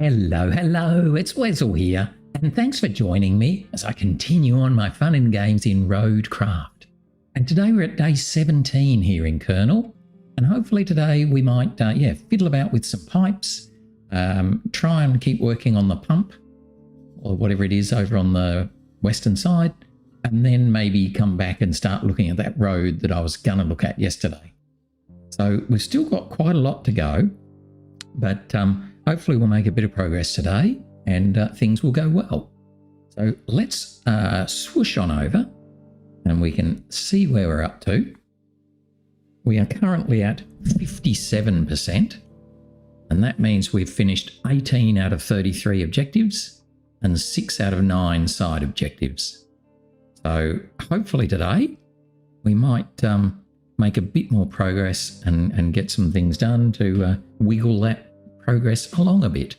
Hello, it's Wessel here, and thanks for joining me as I continue on my fun and games in RoadCraft. And today we're at day 17 here in Kernel, and hopefully today we might fiddle about with some pipes, try and keep working on the pump, or whatever it is over on the western side, and then maybe come back and start looking at that road that I was going to look at yesterday. So we've still got quite a lot to go, but hopefully we'll make a bit of progress today and things will go well. So let's swoosh on over and we can see where we're up to. We are currently at 57%, and that means we've finished 18 out of 33 objectives and 6 out of 9 side objectives. So hopefully today we might make a bit more progress and get some things done to wiggle that progress along a bit.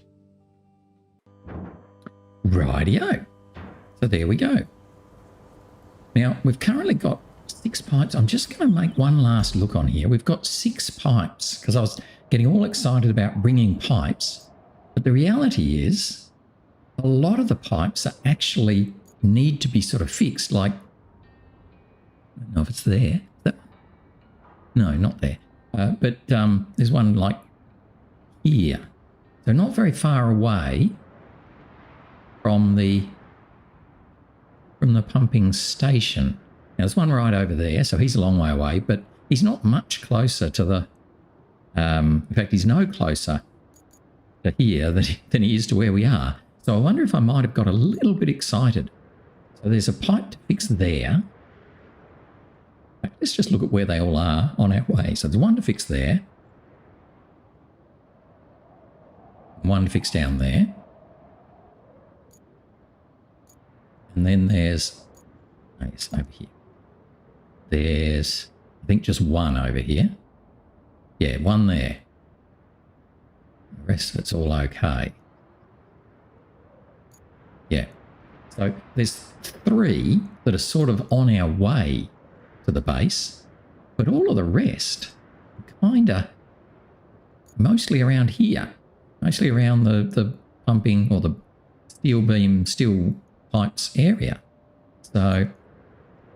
Rightio. So there we go. Now we've currently got 6 pipes. I'm just going to make one last look on here. We've got 6 pipes because I was getting all excited about bringing pipes, but the reality is a lot of the pipes are actually need to be sort of fixed. Like, I don't know if it's there. No, not there. But there's one like here. So not very far away from the pumping station. Now there's one right over there, so he's a long way away, but he's not much closer to the in fact he's no closer to here than he is to where we are. So I wonder if I might have got a little bit excited. So there's a pipe to fix there. Let's just look at where they all are on our way. So there's one to fix there. One to fix down there. And then there's over here. There's, I think, just one over here. Yeah, one there. The rest of it's all okay. Yeah. So there's 3 that are sort of on our way to the base, but all of the rest kind of mostly around here, mostly around the pumping or the steel pipes area. So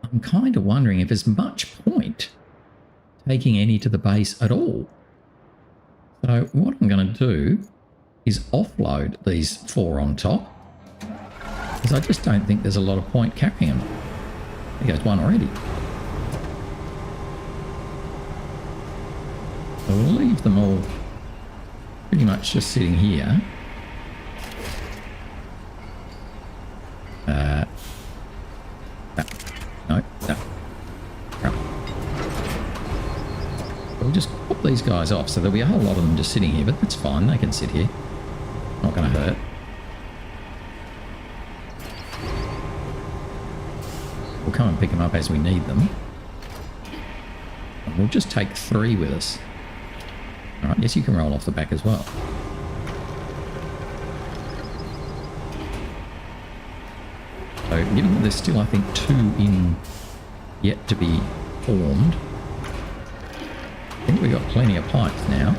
I'm kind of wondering if there's much point taking any to the base at all. So what I'm going to do is offload these 4 on top, because I just don't think there's a lot of point carrying them. There goes one already. So we'll leave them all pretty much just sitting here. No. We'll just pop these guys off, so there'll be a whole lot of them just sitting here, but that's fine, they can sit here. Not going to hurt. We'll come and pick them up as we need them. And we'll just take 3 with us. Alright, yes, you can roll off the back as well. So, given that there's still, I think, 2 in yet to be formed, I think we've got plenty of pipes now.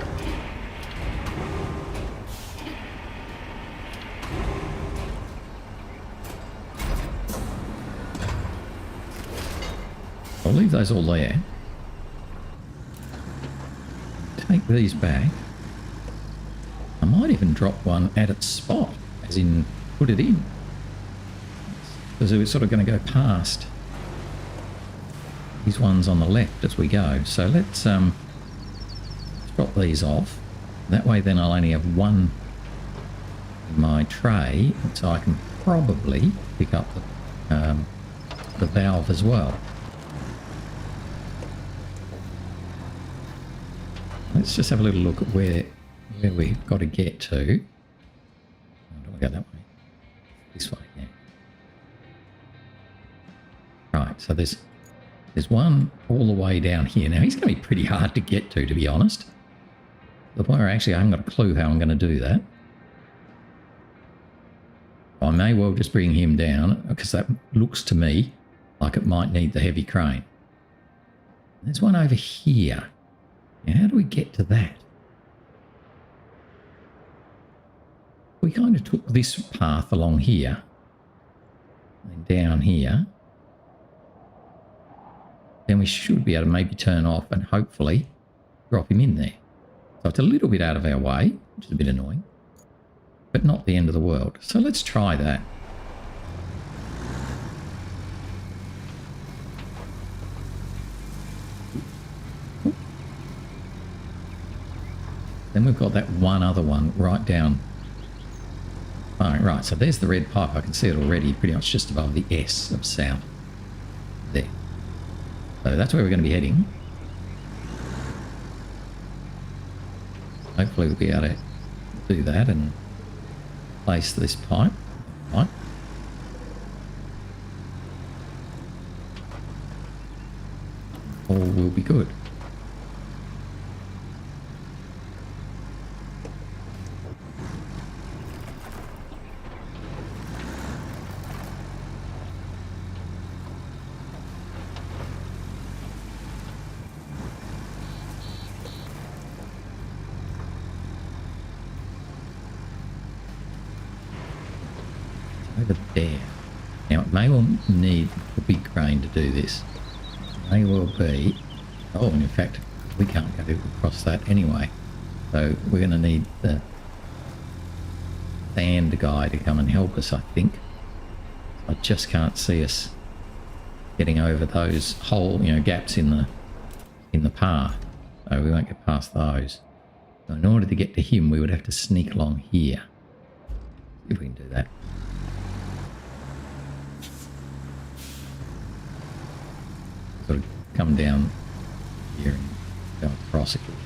I'll leave those all there. Take these back. I might even drop one at its spot, as in put it in, because we're sort of going to go past these ones on the left as we go. So let's drop these off. That way then I'll only have one in my tray, so I can probably pick up the valve as well. Let's just have a little look at where we've got to get to. Oh, do I go that way? This way, yeah. Right, so there's one all the way down here. Now he's going to be pretty hard to get to be honest. The point where actually I haven't got a clue how I'm going to do that. I may well just bring him down, because that looks to me like it might need the heavy crane. There's one over here. Now, how do we get to that? we kind of took this path along here and down here, then we should be able to maybe turn off and hopefully drop him in there. So it's a little bit out of our way, which is a bit annoying, but not the end of the world. So let's try that. Then we've got that one other one right down. All right, so there's the red pipe. I can see it already, pretty much just above the S of south. There. So that's where we're going to be heading. Hopefully we'll be able to do that and place this pipe. Right. All will be good. Over there. Now it may well need a big crane to do this. It may well be. Oh, and in fact, we can't go across that anyway. So we're going to need the sand guy to come and help us, I think. I just can't see us getting over those gaps in the path. So we won't get past those. So in order to get to him, we would have to sneak along here. See if we can do that. Sort of come down here and go across if we can.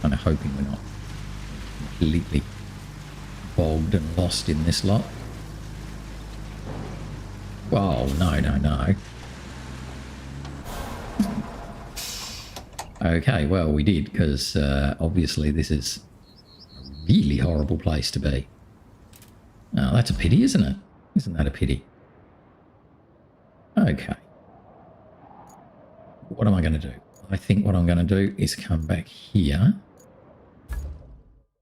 Kind of hoping we're not completely bogged and lost in this lot. Whoa, no. Okay, well we did, because obviously this is a really horrible place to be. Oh, that's a pity, isn't it? Isn't that a pity? Okay. What am I going to do? I think what I'm going to do is come back here.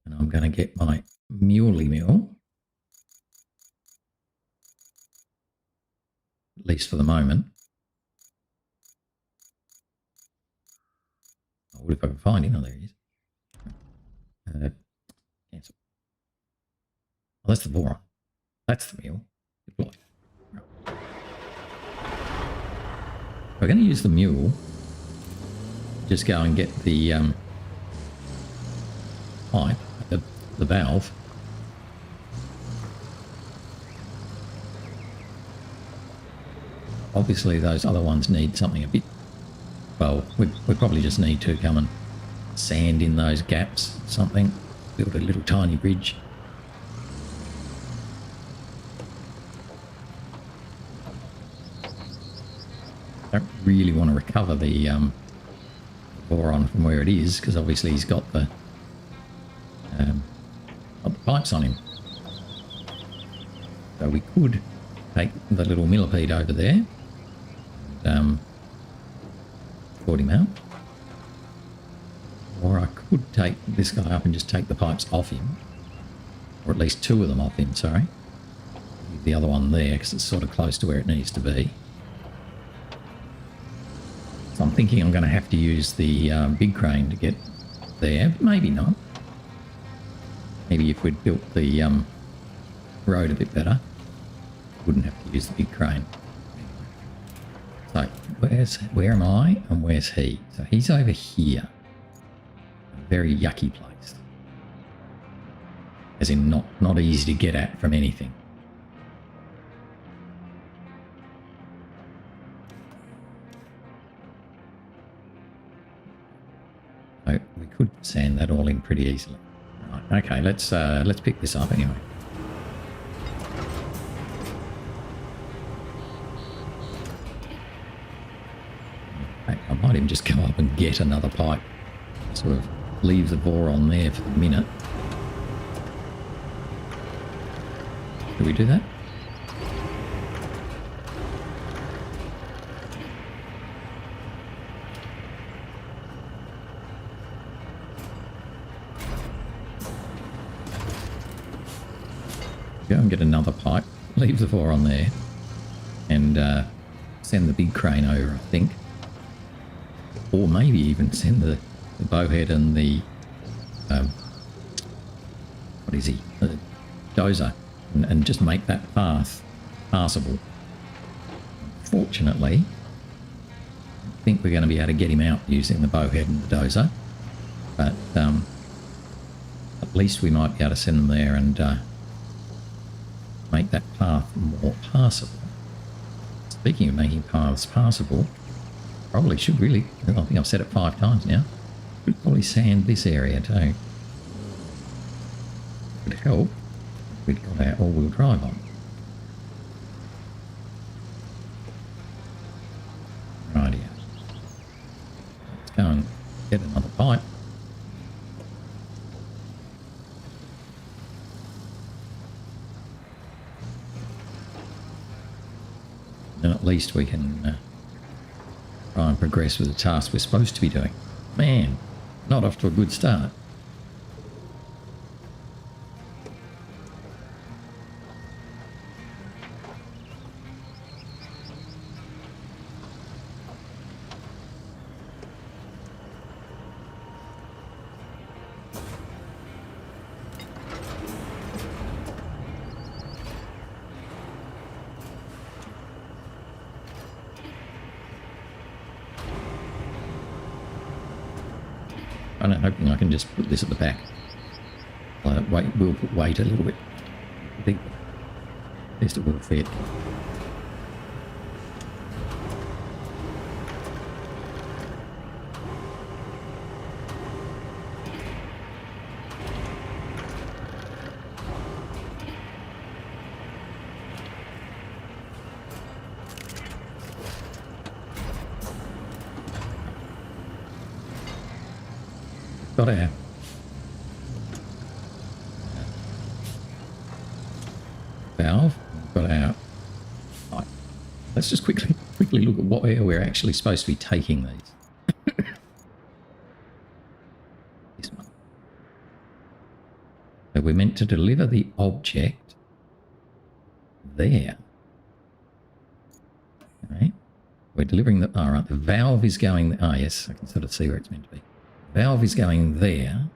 And I'm going to get my muley mill. At least for the moment. I would if I could find him. Oh, there he is. Cancel. Oh, that's the boron. That's the mule. Deploy. Right. We're going to use the mule. Just go and get the pipe, the valve. Obviously, those other ones need something a bit. Well, we probably just need to come and sand in those gaps, something. Build a little tiny bridge. Don't really want to recover the boron from where it is, because obviously he's got the pipes on him. So we could take the little millipede over there and sort him out. Or I could take this guy up and just take the pipes off him. Or at least two of them off him, sorry. Leave the other one there because it's sort of close to where it needs to be. So I'm thinking I'm going to have to use the big crane to get there. Maybe not. Maybe if we'd built the road a bit better, wouldn't have to use the big crane. So where am I and where's he? So he's over here. A very yucky place. As in not easy to get at from anything. So we could sand that all in pretty easily. Right, okay, let's pick this up anyway. I might even just go up and get another pipe. Sort of leave the boron there for the minute. Do we do that? Go and get another pipe, leave the 4 on there, and send the big crane over, I think. Or maybe even send the bowhead and the, what is he, the dozer, and just make that path passable. Fortunately, I think we're going to be able to get him out using the bowhead and the dozer, but at least we might be able to send them there and make that path more passable. Speaking of making paths passable, probably should really, I think I've said it 5 times now, should probably sand this area too. Would help if we'd got our all-wheel drive on. Rightio. Let's go and get another pipe. And at least we can try and progress with the task we're supposed to be doing. Man, not off to a good start. I'm hoping I can just put this at the back. We'll put weight a little bit. I think at least it will fit. Got our valve, got our pipe. Let's just quickly look at where we're actually supposed to be taking these. This one. So we're meant to deliver the object there. Okay. We're delivering the, all right, the valve is going, oh yes, I can sort of see where it's meant to be. Valve is going there,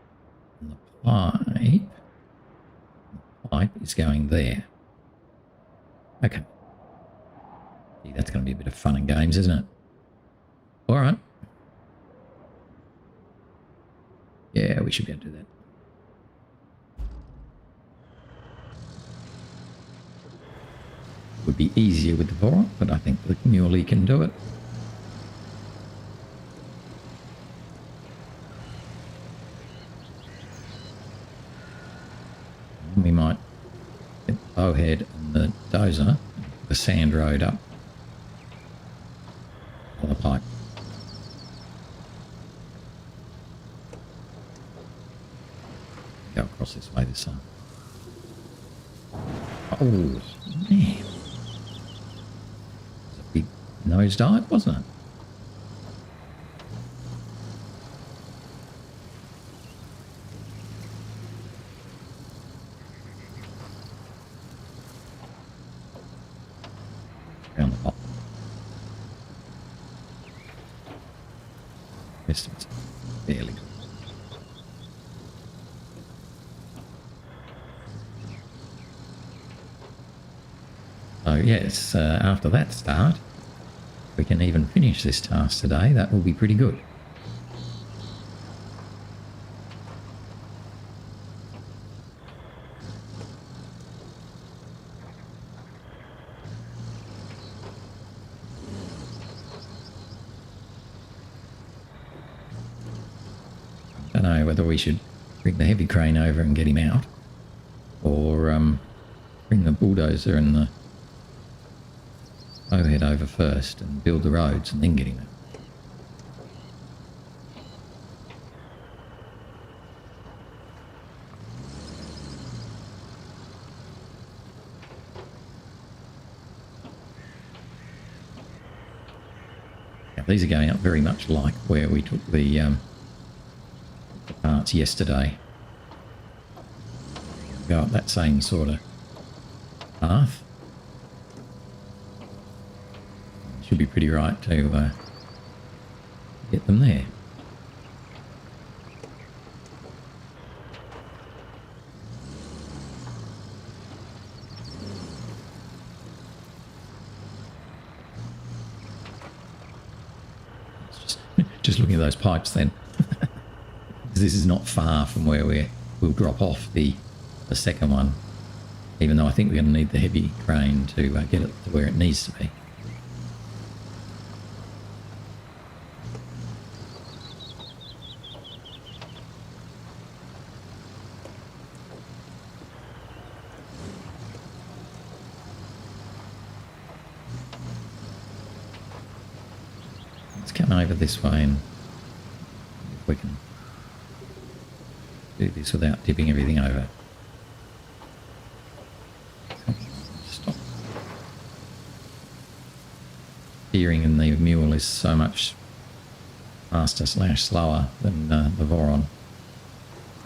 and the pipe is going there. Okay. Gee, that's going to be a bit of fun and games, isn't it? All right. Yeah, we should be able to do that. Would be easier with the Vorok, but I think the Muley can do it. We might get the bowhead and the dozer, the sand road up on the pipe. Go across this way this time. Oh, man. It was a big nosedive, wasn't it? Around the bottom. Distance fairly good. So yes, after that start, we can even finish this task today. That will be pretty good. I don't know whether we should bring the heavy crane over and get him out, or bring the bulldozer and the bowhead over first and build the roads and then get him out. Now, these are going up very much like where we took the parts yesterday. Go up that same sort of path. Should be pretty right to get them there. Just looking at those pipes then. This is not far from where we'll drop off the second one, even though I think we're going to need the heavy crane to get it to where it needs to be. Let's come over this way and if we can do this without tipping everything over. Stop. Steering in the mule is so much faster / slower than the Voron.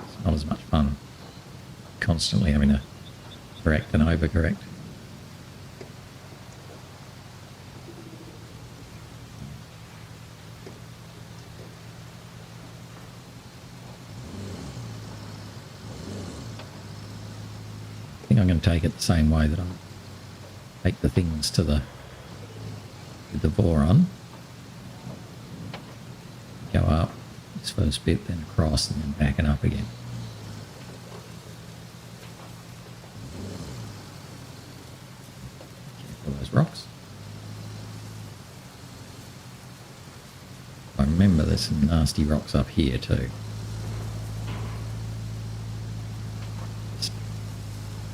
It's not as much fun. Constantly having to correct and overcorrect. I'm going to take it the same way that I take the things to the Voron. Go up this first bit, then across, and then back and up again. Careful of those rocks. I remember there's some nasty rocks up here too.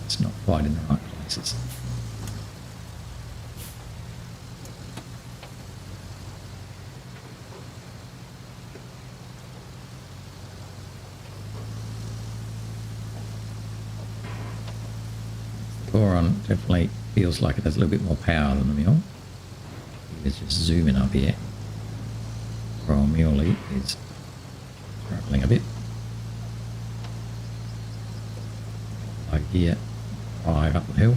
It's not quite in the right places. The Boron definitely feels like it has a little bit more power than the mule. Let's just zoom in up here. While muley is struggling a bit. Over here. 5 up the hill.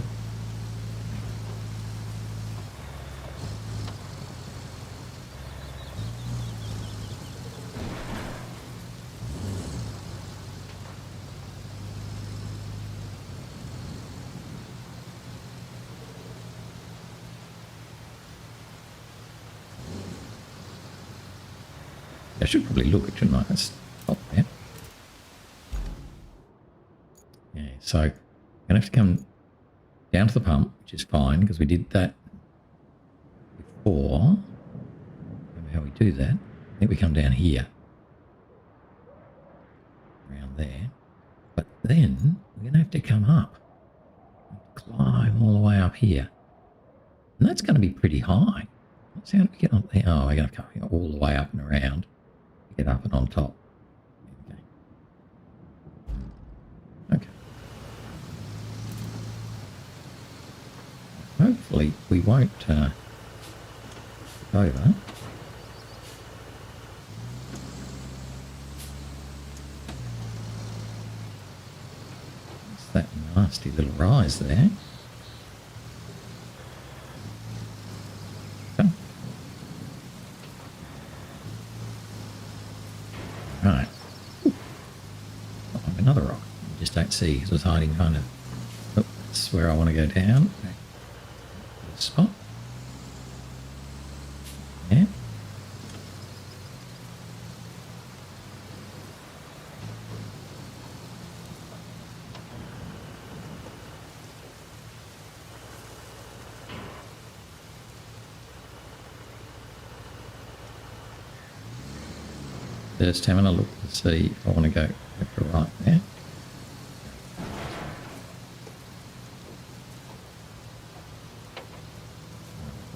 I should probably look at your nice top there. Yeah, so I'm going to have to come down to the pump, which is fine because we did that before. Remember how we do that? I think we come down here. Around there. But then we're going to have to come up. Climb all the way up here. And that's going to be pretty high. Let's see how do we get up there. Oh, we're going to come all the way up and around. Get up and on top. Okay. Hopefully we won't over. It's that nasty little rise there. Okay. Right. Oh, another rock. You just don't see because it's hiding kind of. Oh, that's where I want to go down. Spot. Yeah. Just having a look to see if I want to go left or right there.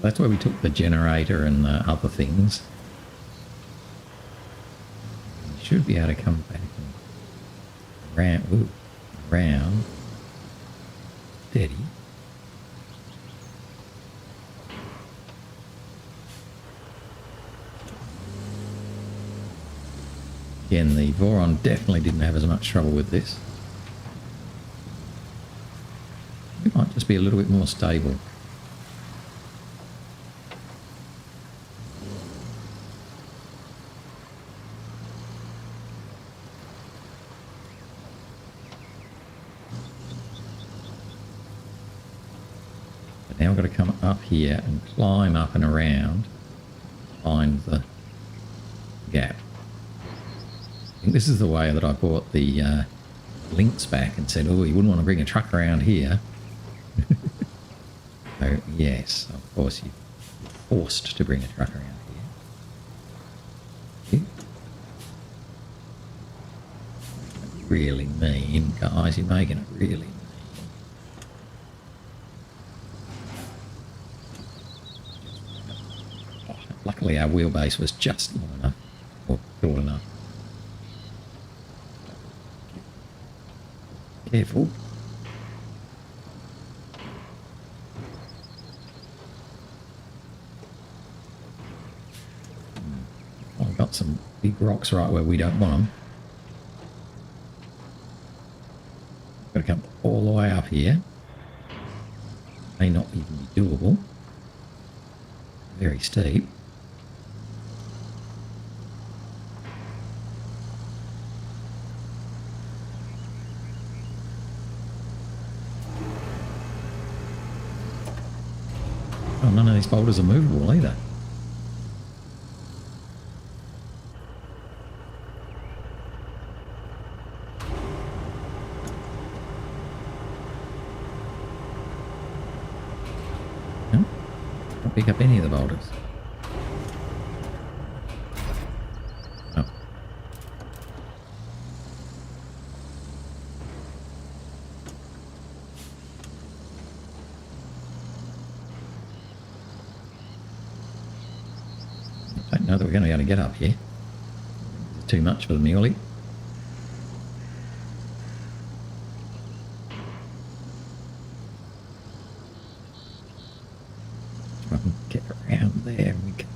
That's where we took the generator and the other things. You should be able to come back and round, steady. Again, the Voron definitely didn't have as much trouble with this. It might just be a little bit more stable. But now I've got to come up here and climb up and around, find the gap. I think this is the way that I bought the links back and said, oh, you wouldn't want to bring a truck around here. So, yes, of course, you're forced to bring a truck around here. Really mean, guys. You're making it really mean. Oh, luckily, our wheelbase was just long enough, or short enough. Careful. I've got some big rocks right where we don't want them. Got to come all the way up here. May not even be doable. Very steep. Oh, none of these boulders are movable either. No? Can't pick up any of the boulders. Oh. I don't know that we're going to be able to get up here. It's too much for the muley. If I can get around there, we can.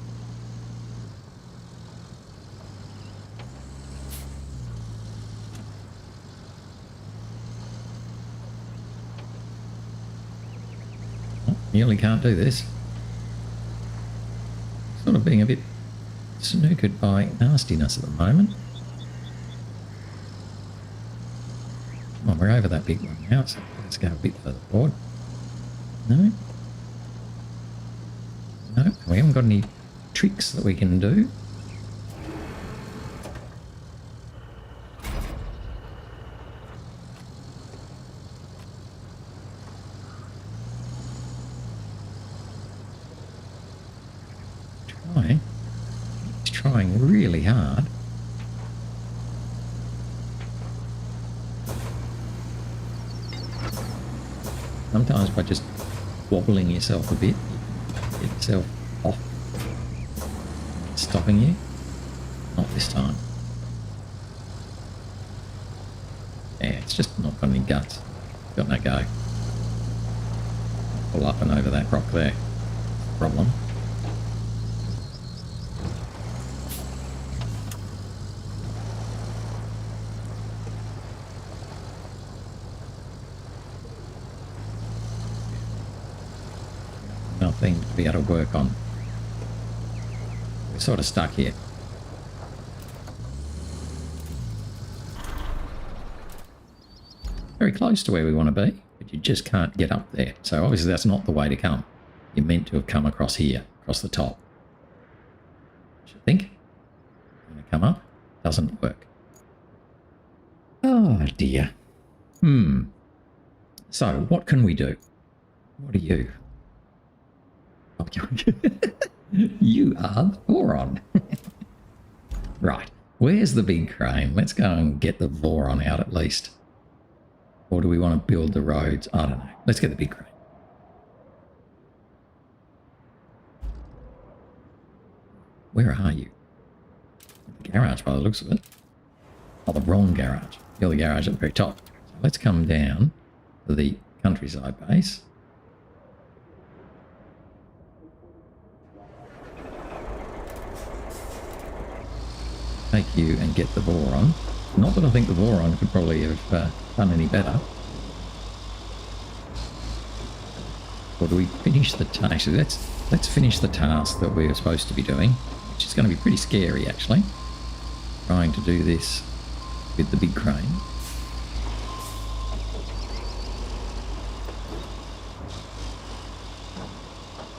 Oh, muley can't do this. Sort of being a bit snookered by nastiness at the moment. Come on, we're over that big one now, so let's go a bit further forward. No? No, we haven't got any tricks that we can do. He's trying really hard. Sometimes by just wobbling yourself a bit, you can get yourself off. Stopping you. Not this time. Yeah, it's just not got any guts. Got no go. Pull up and over that rock there. Problem. Nothing to be able to work on. We're sort of stuck here. Very close to where we want to be, but you just can't get up there. So obviously that's not the way to come. You're meant to have come across here, across the top. I should think. Going to come up. Doesn't work. Oh dear. So what can we do? What are you? You are the boron. Right, where's the big crane? Let's go and get the boron out at least. Or do we want to build the roads? I don't know. Let's get the big crane. Where are you? The garage by the looks of it. Oh, the wrong garage. You're the garage at the very top. So let's come down to the countryside base. Take you and get the boron. Not that I think the boron could probably have done any better. Or do we finish the task? Actually, let's finish the task that we're supposed to be doing, which is going to be pretty scary, actually. Trying to do this with the big crane.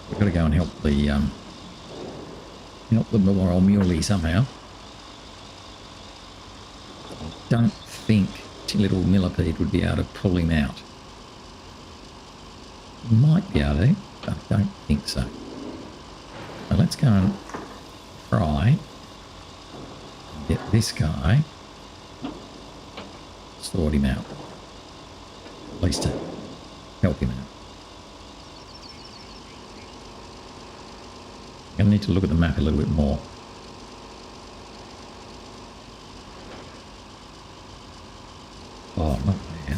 We've got to go and help the Memorial Muley somehow. I don't think little millipede would be able to pull him out. He might be able to, but I don't think so. So let's go and try and get this guy, sort him out. At least to help him out. I'm going to need to look at the map a little bit more. Oh, not bad.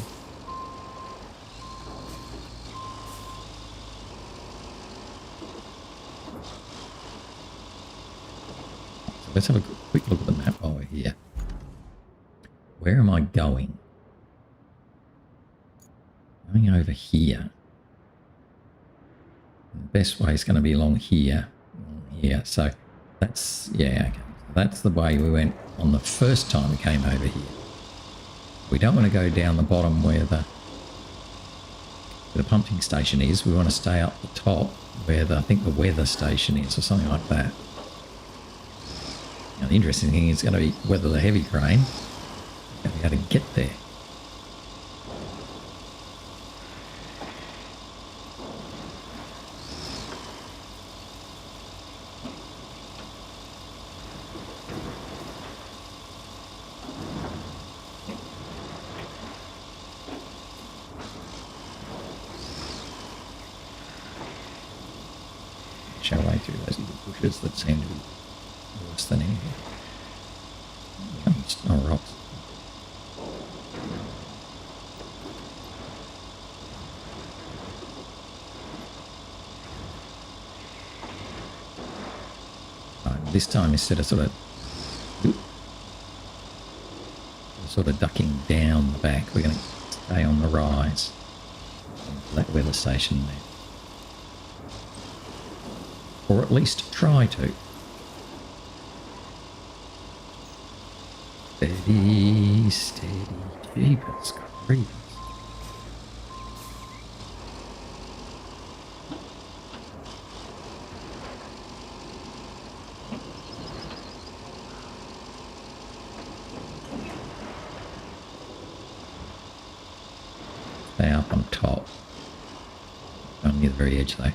So let's have a quick look at the map while we're here. Where am I going? Going over here. The best way is going to be along here. Here. So that's, yeah, okay. That's the way we went on the first time we came over here. We don't want to go down the bottom where the pumping station is. We want to stay up the top where I think the weather station is or something like that. Now, the interesting thing is going to be whether the heavy crane is going to be able to get there. Our way through those little bushes that seem to be worse than anything. Oh, rocks. Right, this time instead of sort of ducking down the back, we're going to stay on the rise. That weather station there. Or at least try to. Steady, steady, jeepers creepers. Stay up on top. I'm near the very edge though.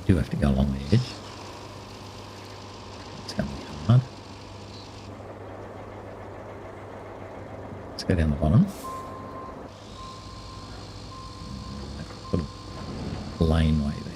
Do have to go along the edge. It's going to be hard. Let's go down the bottom. That sort of laneway there.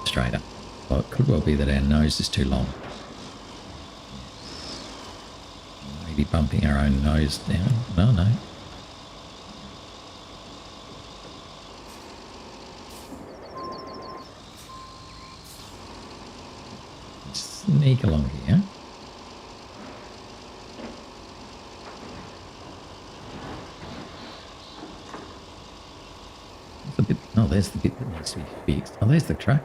Straight up. Well, it could well be that our nose is too long. Maybe bumping our own nose down. No. Sneak along here. Oh, there's the bit that needs to be fixed. Oh, there's the truck.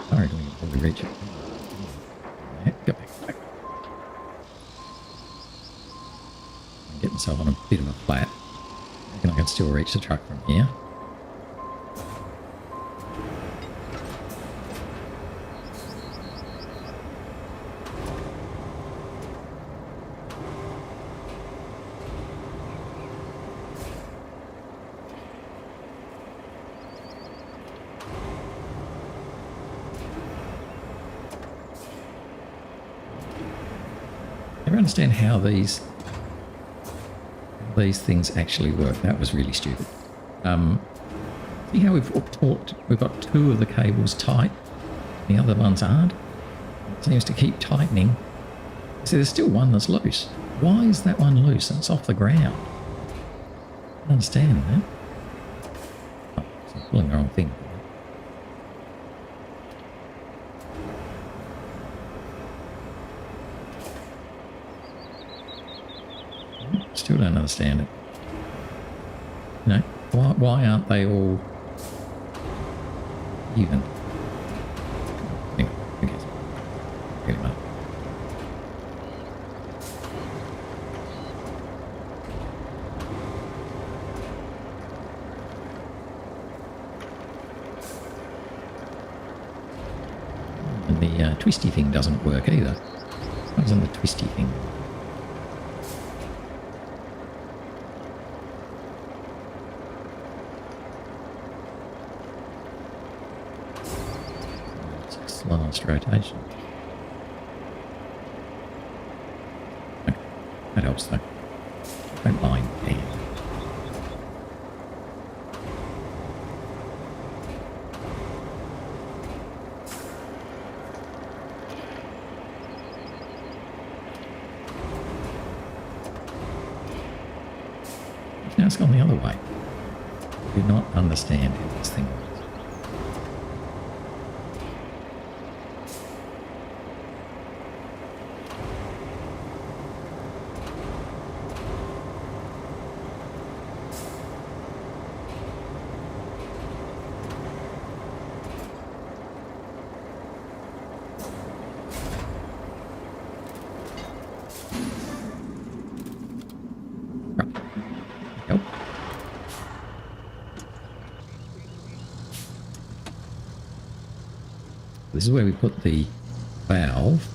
Sorry, we can probably reach it. Yeah, go back. I'm getting myself on a bit of a flat. I reckon I can still reach the truck from here. never understand how these things actually work. That was really stupid. See how we've got 2 of the cables tight, the other ones aren't? It seems to keep tightening. See, there's still one that's loose. Why is that one loose? It's off the ground. I don't understand that. Oh, I'm pulling the wrong thing. Still don't understand it. You know, why aren't they all even? Anyway, I guess. Get him up. And the twisty thing doesn't work either. What's on the twisty thing? Last rotation. Okay, that helps though. Don't mind there. Now it's gone the other way. I do not understand how this thing works. This is where we put the valve.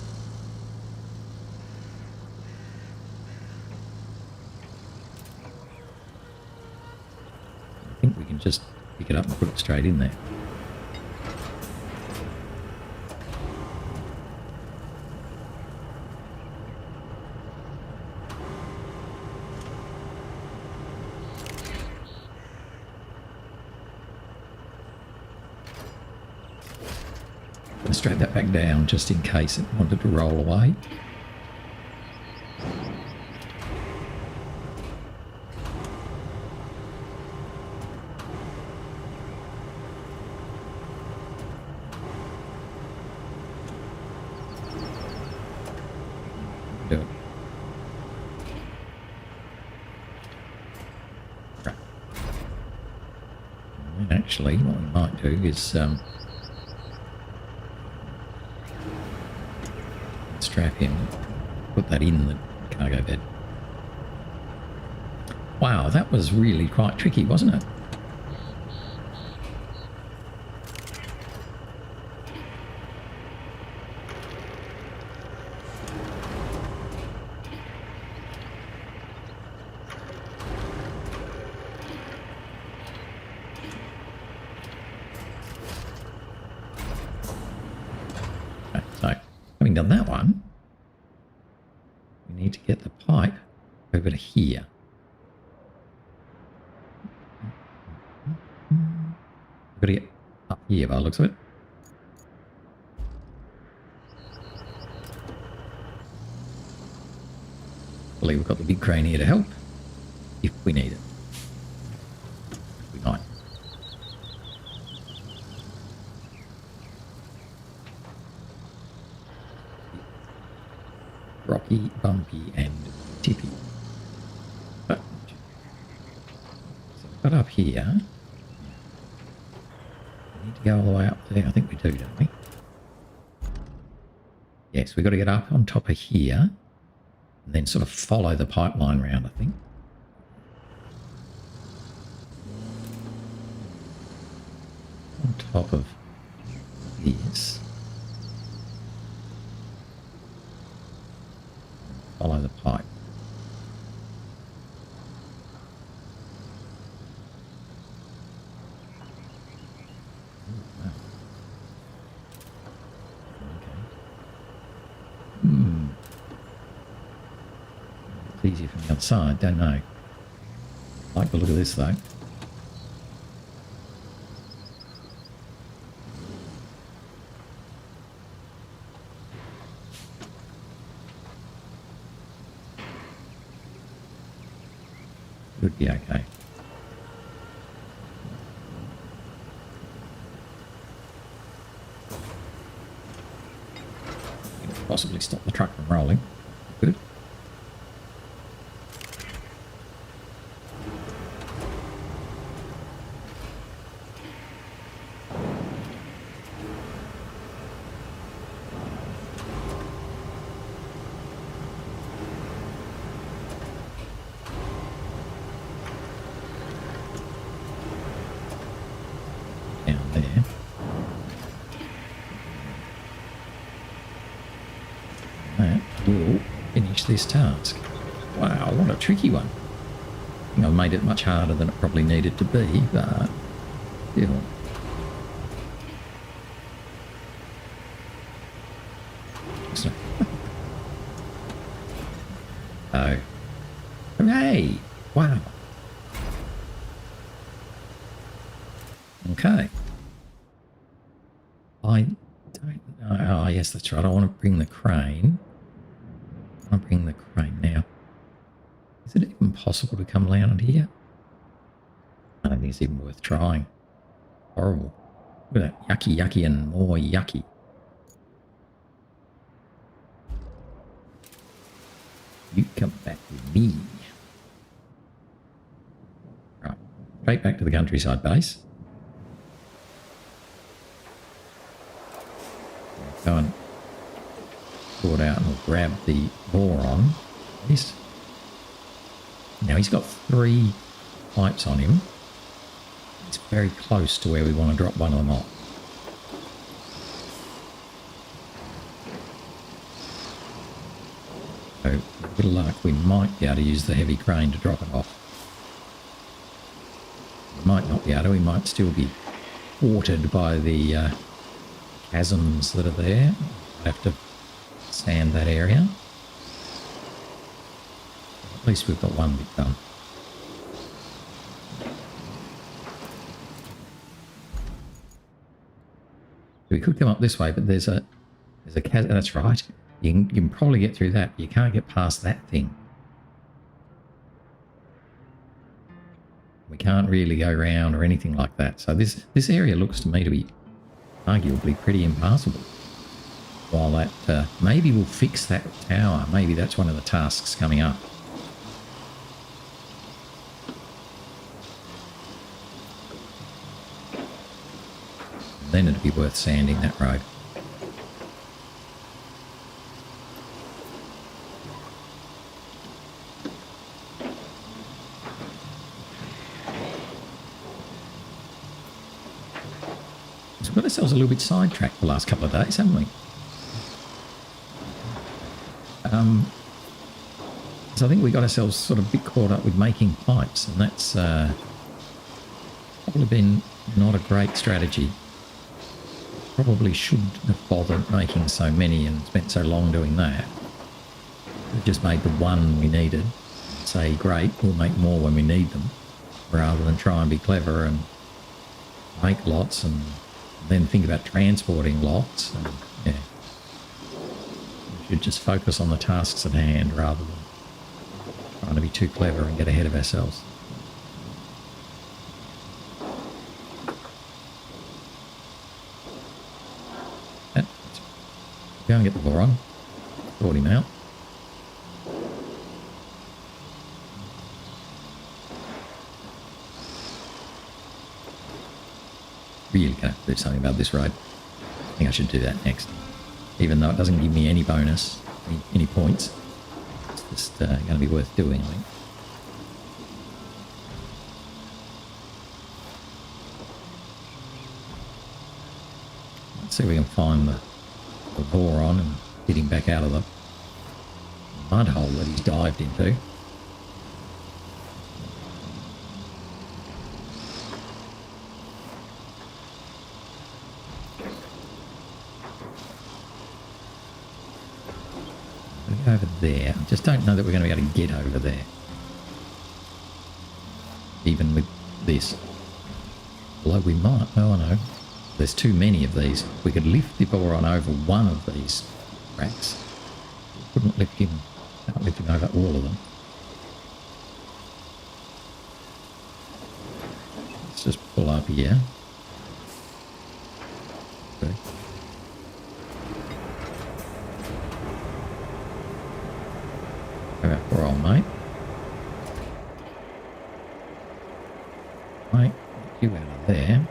I think we can just pick it up and put it straight in there. Straight that back down just in case it wanted to roll away. Do it. Right. And actually, what we might do is strap in, put that in the cargo bed. Wow, that was really quite tricky, wasn't it? Okay, so having done that one, we need to get the pipe over to here. We've got to get up here by the looks of it. I believe we've got the big crane here to help if we need it. We might. Rocky, bumpy and tippy. But so we've got up here. We need to go all the way up there. I think we do, don't we? Yes, we've got to get up on top of here and then sort of follow the pipeline round, I think. On top of this. Follow the pipe. Easier from the other side, don't know. Like the look of this though. Would be okay. Possibly stop the truck from rolling. Good. Down there. That will finish this task. Wow, what a tricky one. I think I've made it much harder than it probably needed to be, but still. Oh. Hooray! Wow. Okay. I don't know. Oh, yes, that's right. I want to bring the crane. I'll bring the crane now. Is it even possible to come down here? I don't think it's even worth trying. Horrible. Look at that. Yucky, yucky, and more yucky. You come back with me. Right. Straight back to the countryside base. Go and pull it out and we'll grab the boron. Now he's got 3 pipes on him. It's very close to where we want to drop one of them off. So with a bit of luck we might be able to use the heavy crane to drop it off. We might not be able to, we might still be thwarted by the chasms that are there. I have to sand that area. At least we've got one bit done. We could come up this way, but there's a chasm. That's right. You can probably get through that. But you can't get past that thing. We can't really go around or anything like that. So this area looks to me to be arguably pretty impassable. While that maybe we'll fix that tower. Maybe that's one of the tasks coming up. Then it'd be worth sanding that road. So we've got ourselves a little bit sidetracked the last couple of days, haven't we? So I think we got ourselves sort of a bit caught up with making pipes, and that's probably been not a great strategy. Probably shouldn't have bothered making so many and spent so long doing that. We just made the one we needed. Say, great, we'll make more when we need them, rather than try and be clever and make lots and then think about transporting lots. And, yeah. We should just focus on the tasks at hand rather than trying to be too clever and get ahead of ourselves. Go and get the boron. Sort him out. Really going to have to do something about this road. I think I should do that next. Even though it doesn't give me any bonus, any points. It's just going to be worth doing, I think. Let's see if we can find the boron and get him back out of the mud hole that he's dived into. over there. I just don't know that we're going to be able to get over there. Even with this. Although we might. Oh, no. There's too many of these. We could lift the boron over one of these racks. We couldn't lift him. Can't lift him over all of them. Let's just pull up here. Okay. How about poor old mate? Mate, get you out of there.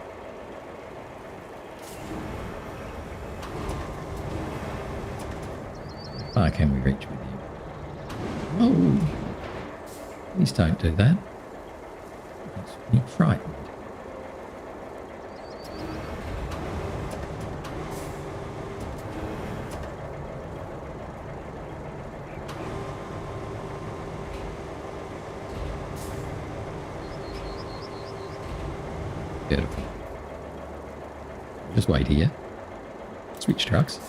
How far can we reach with you? Oh! Please don't do that. Makes me frightened. Beautiful. Just wait here. Switch trucks.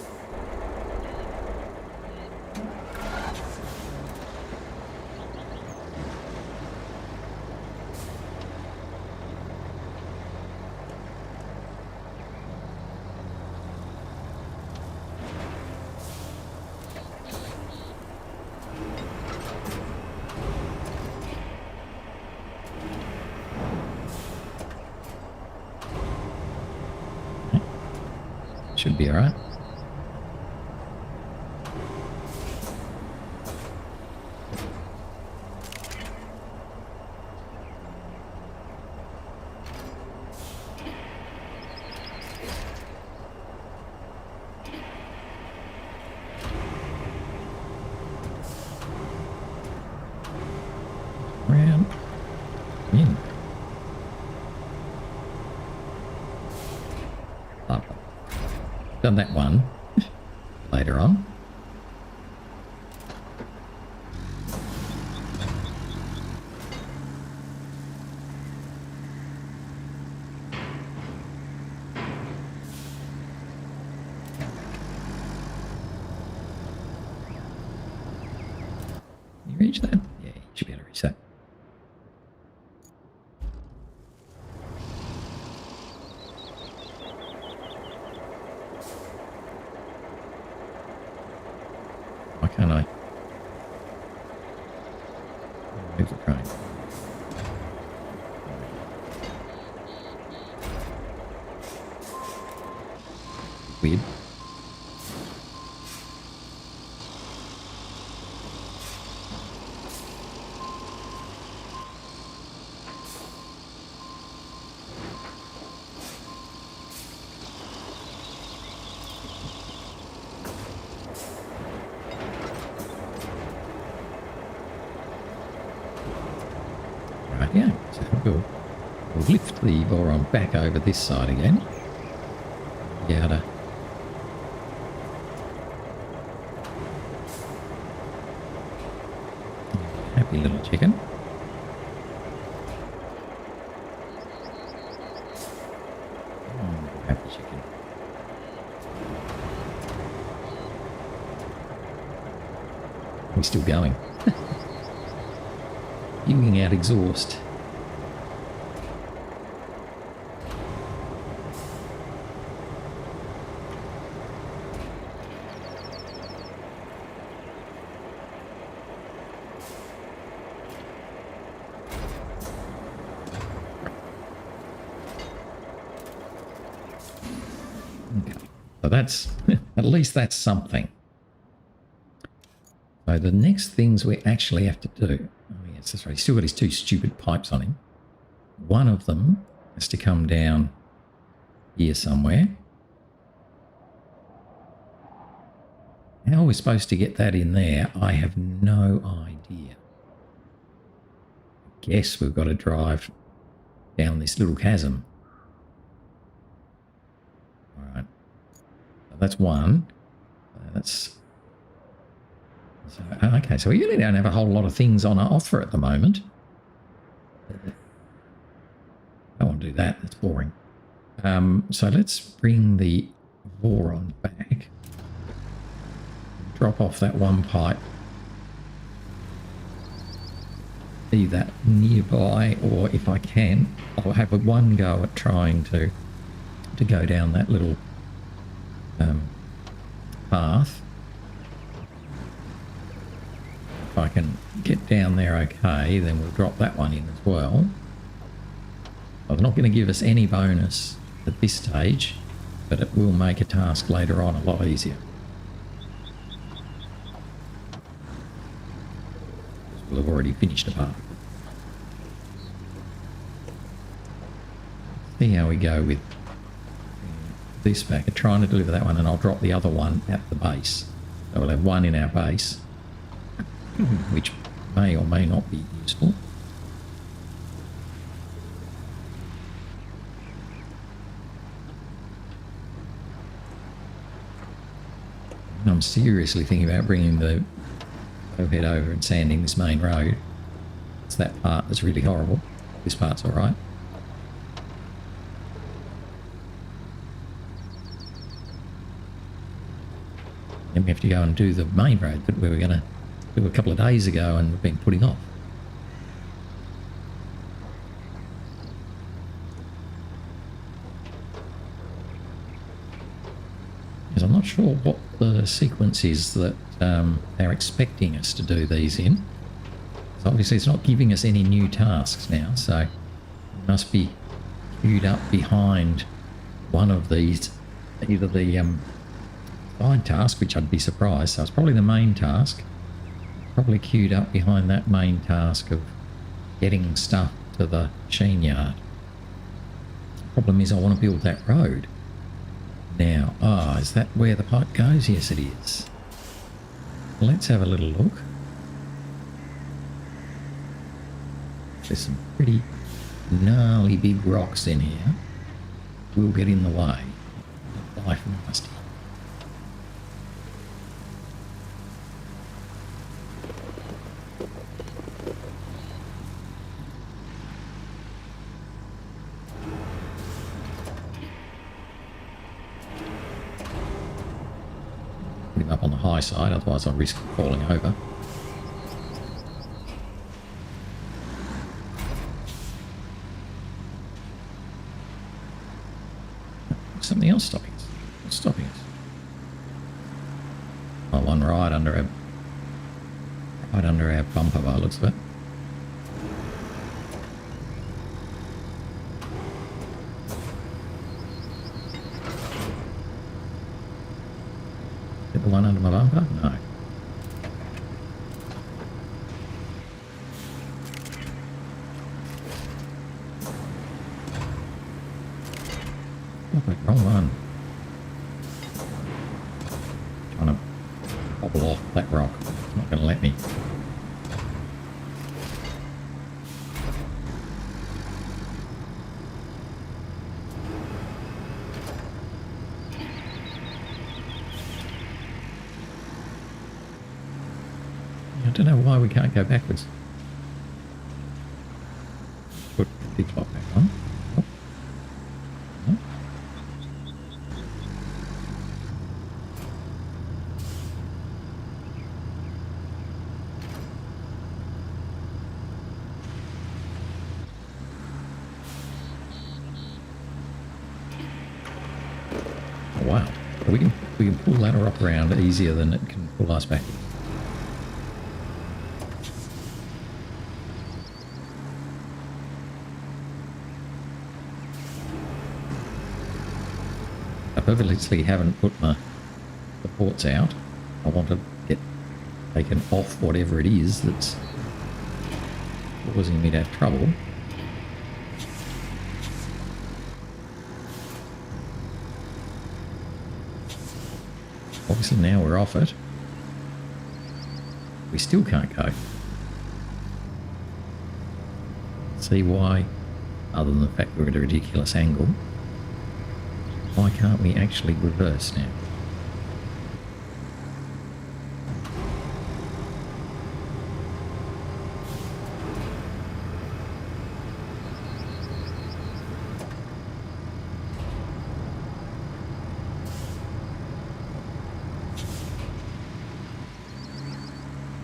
Should be all right. Round. In. Lovely. Done that one later on. Can you reach that? Yeah, you should be able to reach that. Why can't I move the crane? Weird. Yeah, so we'll lift the boron back over this side again. Yeah, happy little chicken. Happy chicken. We're still going. Spewing out exhaust. Okay. So that's, at least that's something. So the next things we actually have to do, oh yes, that's right, he's still got his two stupid pipes on him. One of them has to come down here somewhere. How we're supposed to get that in there, I have no idea. I guess we've got to drive down this little chasm. All right, so that's one. That's... So, okay, so we really don't have a whole lot of things on offer at the moment. I won't do that, that's boring. So let's bring the boron back. Drop off that one pipe either nearby, or if I can, I'll have a one go at trying to go down that little path. If I can get down there okay, then we'll drop that one in as well. It's not going to give us any bonus at this stage, but it will make a task later on a lot easier. We'll have already finished a part. See how we go with this back and trying to deliver that one, and I'll drop the other one at the base. So we'll have one in our base, which may or may not be useful. And I'm seriously thinking about bringing the overhead over and sanding this main road. It's that part that's really horrible. This part's all right. Then we have to go and do the main road that we were going to do a couple of days ago and we've been putting off. Because I'm not sure what the sequence is that they're expecting us to do these in. So obviously it's not giving us any new tasks now, so it must be queued up behind one of these, either the side task, which I'd be surprised, so it's probably the main task, probably queued up behind that main task of getting stuff to the machine yard. Problem is I want to build that road. Now, is that where the pipe goes? Yes, it is. Let's have a little look. There's some pretty gnarly big rocks in here. We'll get in the way. Life nasty. Put him up on the high side, otherwise I'll risk falling over. Something else stopping us. What's stopping us? Oh, one right under our bumper by the looks of it. Is it the one under my bumper? No. Wrong one. Trying to bobble off that rock. It's not going to let me. I don't know why we can't go backwards. Put the clock back on. Wow, we can pull that rock around easier than it can pull us back. I purposely haven't put my supports out. I want to get taken off whatever it is that's causing me to have trouble. Obviously now we're off it. We still can't go. See why, other than the fact we're at a ridiculous angle, why can't we actually reverse now?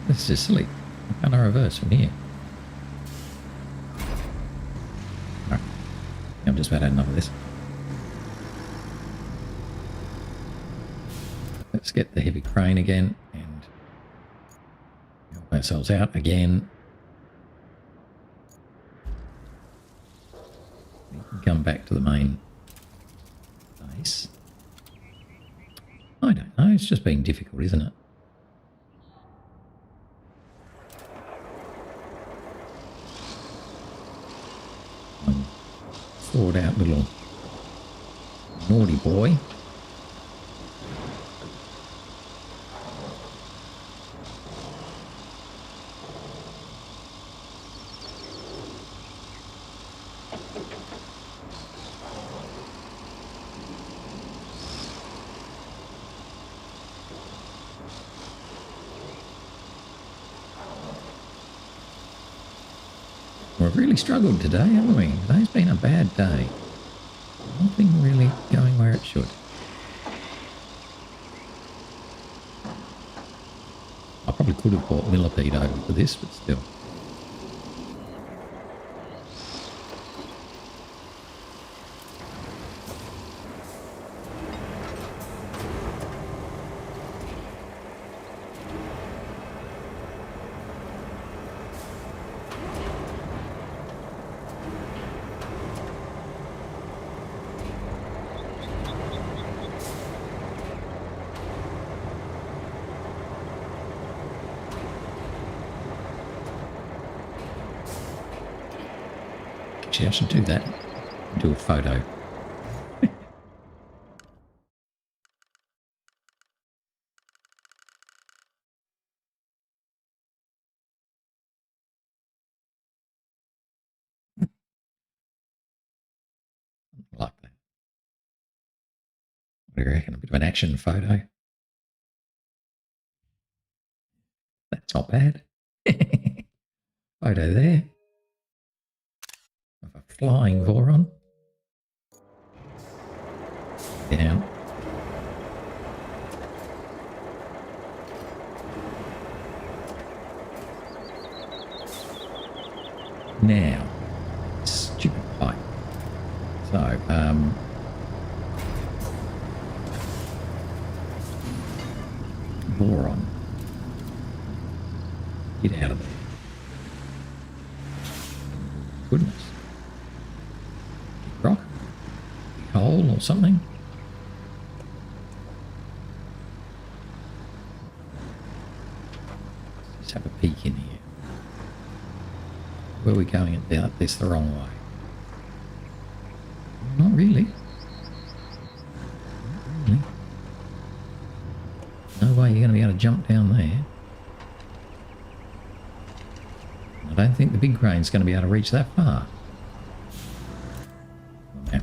This is silly. How can I reverse from here? just about had enough of this. Let's get the heavy crane again and help ourselves out again. We can come back to the main base. I don't know, it's just being difficult, isn't it? Thought out little naughty boy. We've really struggled today, haven't we? Today's been a bad day. Nothing really going where it should. I probably could have brought Millipede over for this, but still. Actually, I should do that. Do a photo. Like that. What do you reckon? A bit of an action photo. That's not bad. Photo there. Of a flying Voron. Down. Now, stupid pipe. So, Voron. Get out of there. Goodness. Big rock? Big hole or something? Let's have a peek in here. Where are we going about this the wrong way? Not really. Not really. No way you're going to be able to jump down there. I don't think the big crane's going to be able to reach that far. Yeah,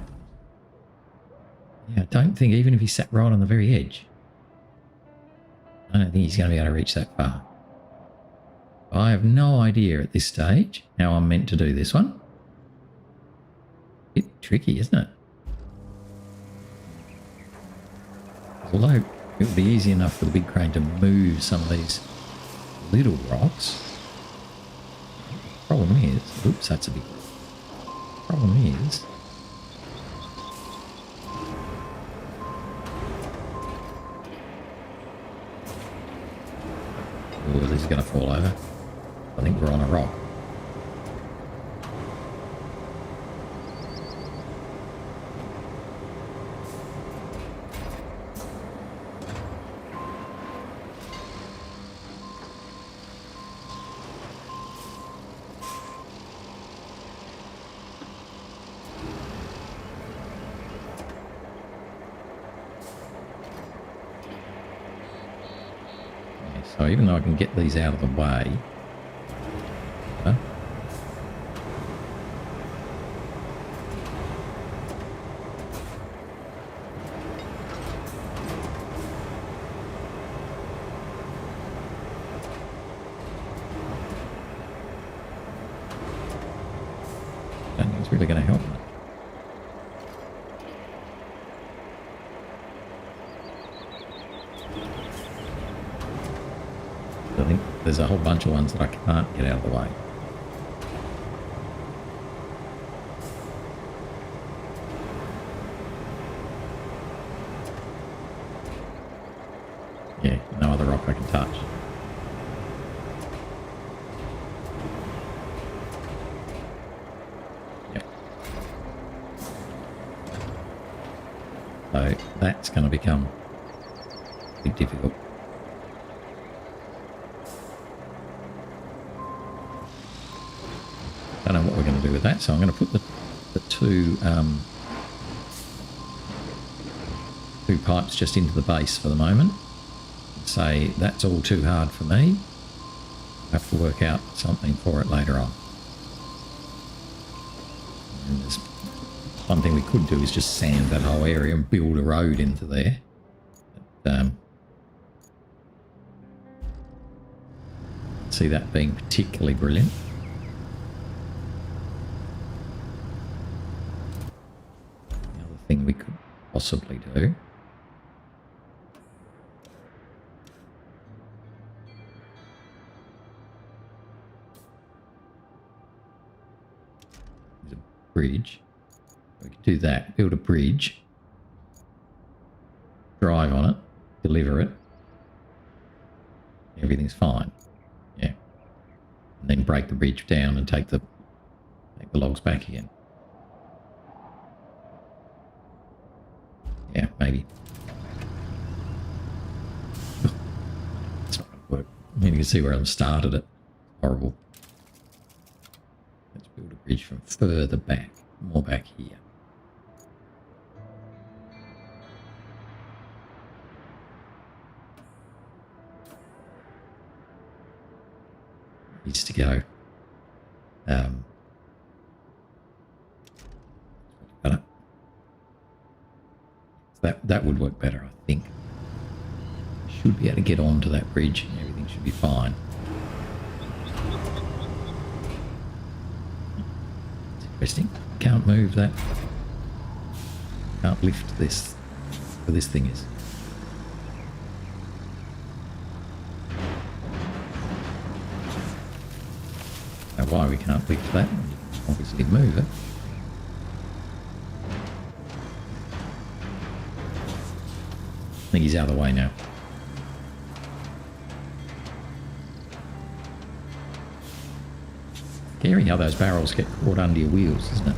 I don't think even if he sat right on the very edge, I don't think he's going to be able to reach that far. I have no idea at this stage how I'm meant to do this one. Bit tricky, isn't it? Although it would be easy enough for the big crane to move some of these little rocks. Problem is, oops, that's a big problem is, oh, this is going to fall over. I think we're on a rock. So even though I can get these out of the way, I don't think it's really going to help much. I think there's a whole bunch of ones that I can't get out of the way. I can touch. Yep. So that's going to become a bit difficult. Don't know what we're going to do with that, so I'm going to put the two pipes just into the base for the moment. Say that's all too hard for me. I have to work out something for it later on. And there's one thing we could do is just sand that whole area and build a road into there. But, see that being particularly brilliant. The other thing we could possibly do is a bridge. We could do that, build a bridge, drive on it, deliver it, everything's fine. Yeah. And then break the bridge down and take the logs back again. Yeah, maybe. It's not going to work. I mean, you can see where I started it. Horrible. Let's build a bridge from further back, more back here. Needs to go. Better. That would work better, I think. Should be able to get onto that bridge and everything should be fine. It's interesting. Can't move that. Can't lift this where this thing is. Now why we can't lift that? Obviously move it. I think he's out of the way now. Scary how those barrels get caught under your wheels, isn't it?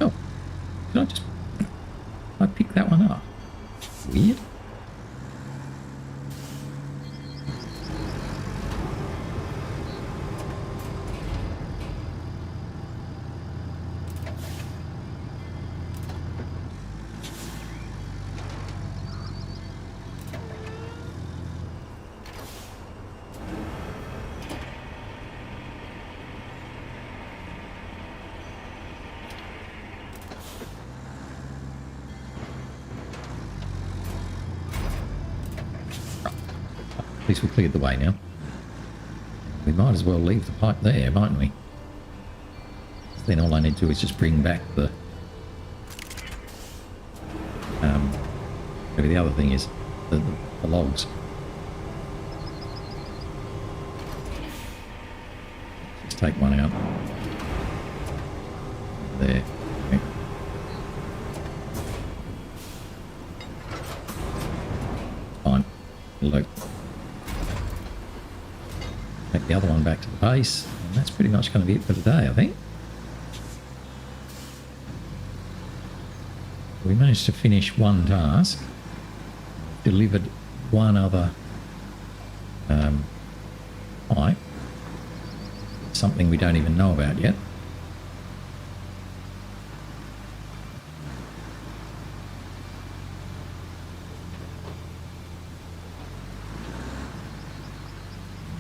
Oh, did I pick that one up? Weird. At least we cleared the way now. We might as well leave the pipe there, mightn't we? Then all I need to do is just bring back the... maybe the other thing is the logs. Just take one out. There. Okay. Fine. Look. Take the other one back to the base, and that's pretty much going to be it for today, I think. We managed to finish one task, delivered one other pipe, something we don't even know about yet.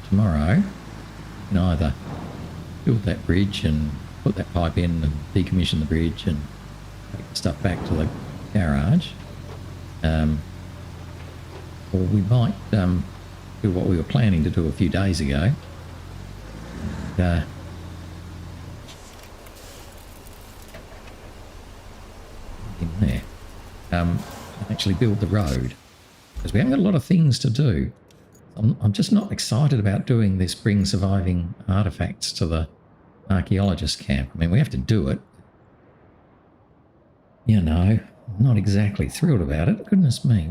Tomorrow, you can either build that bridge and put that pipe in and decommission the bridge and take the stuff back to the garage, or we might do what we were planning to do a few days ago. in there. And actually build the road, because we haven't got a lot of things to do. I'm just not excited about doing this, bring surviving artifacts to the archaeologist camp. I mean, we have to do it. You know, not exactly thrilled about it. Goodness me.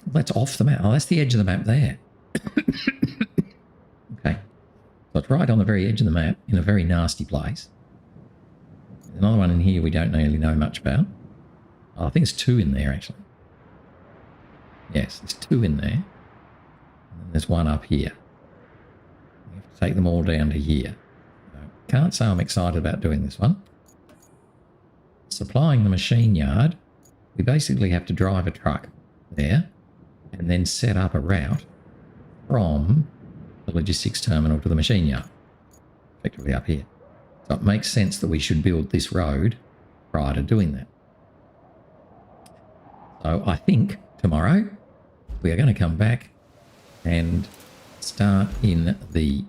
That's off the map. Oh, that's the edge of the map there. Okay. So it's right on the very edge of the map in a very nasty place. There's another one in here we don't really know much about. Oh, I think there's 2 in there, actually. Yes, there's 2 in there. And then there's 1 up here. We have to take them all down to here. So, can't say I'm excited about doing this one. Supplying the machine yard, we basically have to drive a truck there and then set up a route from the logistics terminal to the machine yard, effectively up here. So it makes sense that we should build this road prior to doing that. So I think tomorrow we are going to come back and start in the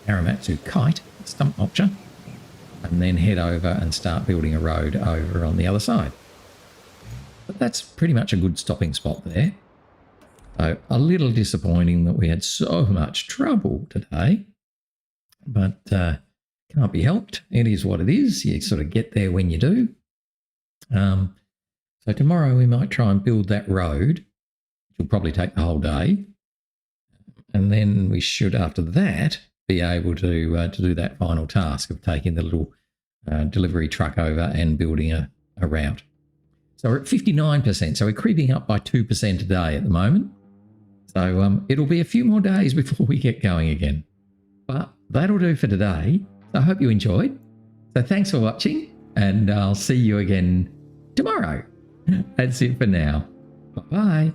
Aramatsu kite stump notcher, and then head over and start building a road over on the other side. But that's pretty much a good stopping spot there. So a little disappointing that we had so much trouble today, but can't be helped. It is what it is. You sort of get there when you do. So tomorrow we might try and build that road, which will probably take the whole day. And then we should, after that, be able to do that final task of taking the little delivery truck over and building a route. So we're at 59%, so we're creeping up by 2% a day at the moment. So it'll be a few more days before we get going again. But that'll do for today. So I hope you enjoyed. So thanks for watching, and I'll see you again tomorrow. That's it for now. Bye-bye.